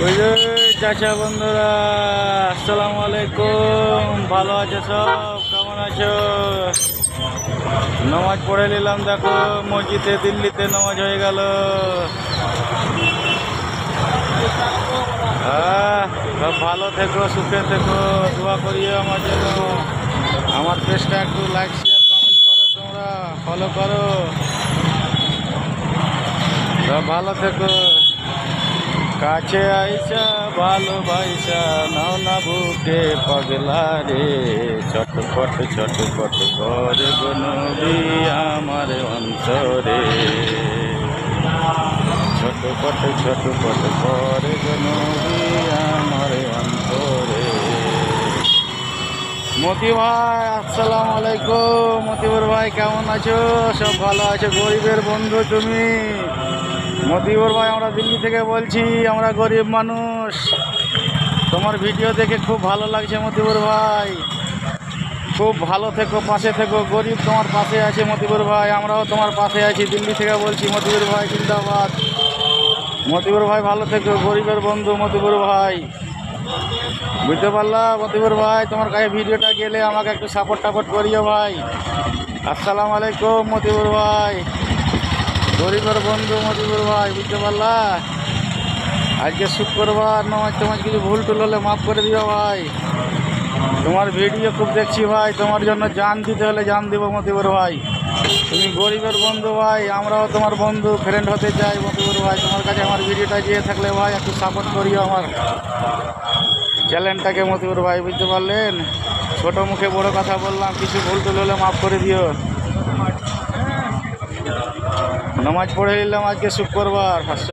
ওই যে চাচা বন্ধুরা, আসসালামু আলাইকুম। ভালো আছো সব? কেমন আছো? নামাজ পড়ে নিলাম, দেখো মসজিদে দিল্লিতে নামাজ হয়ে গেল। সব ভালো থেকো, সুখে থেকো, দোয়া করিও আমার জন্য। আমার পেজটা একটু লাইক শেয়ার কমেন্ট করো, তোমরা ফলো করো। সব ভালো থেকো। কাছে আইসা ভালোবাসা নাও না বুকে পাগলা রে, ছটফট ছটফট করে গো নবী আমার অন্তরে, ছটফট ছটফট করে গো নবী আমার অন্তরে। মতি ভাই আসসালামু আলাইকুম। মতিবুর ভাই কেমন আছো? সব ভালো আছো? গরিবের বন্ধু তুমি। মতিবুর ভাই আমরা দিল্লি থেকে বলছি, আমরা গরিব মানুষ। তোমার ভিডিও দেখে খুব ভালো লাগছে মতিবুর ভাই। খুব ভালো থেকো, পাশে থেকো। গরিব তোমার পাশে আছে মতিবুর ভাই, আমরাও তোমার পাশে আছি। দিল্লি থেকে বলছি মতিবুর ভাই জিন্দাবাদ। মতিবুর ভাই ভালো থেকো, গরিবের বন্ধু মতিবুর ভাই। বুঝতে পারলা মতিবুর ভাই? তোমার কাছে ভিডিওটা গেলে আমাকে একটু সাপোর্ট করিও ভাই। আসসালামু আলাইকুম মতিবুর ভাই, গরিবের বন্ধু মতিবুর ভাই। বুঝতে পারলা? আজকে শুক্রবার, নামাজ টামাজ কিছু ভুল টুল হলে মাফ করে দিও ভাই। তোমার ভিডিও খুব দেখছি ভাই, তোমার জন্য জান দিতে হলে জান দিব মতিবুর ভাই। তুমি গরিবের বন্ধু ভাই, আমরাও তোমার বন্ধু ফ্রেন্ড হতে চাই মতিবুর ভাই। তোমার কাছে আমার ভিডিওটা গিয়ে থাকলে ভাই একটু সাপোর্ট করিও আমার চ্যানেলটাকে মতিবুর ভাই। বুঝতে পারলেন? ছোট মুখে বড় কথা বললাম, কিছু ভুল টুল হলে মাফ করে দিও। নামাজ পড়ে নিলাম আজকে শুক্রবার।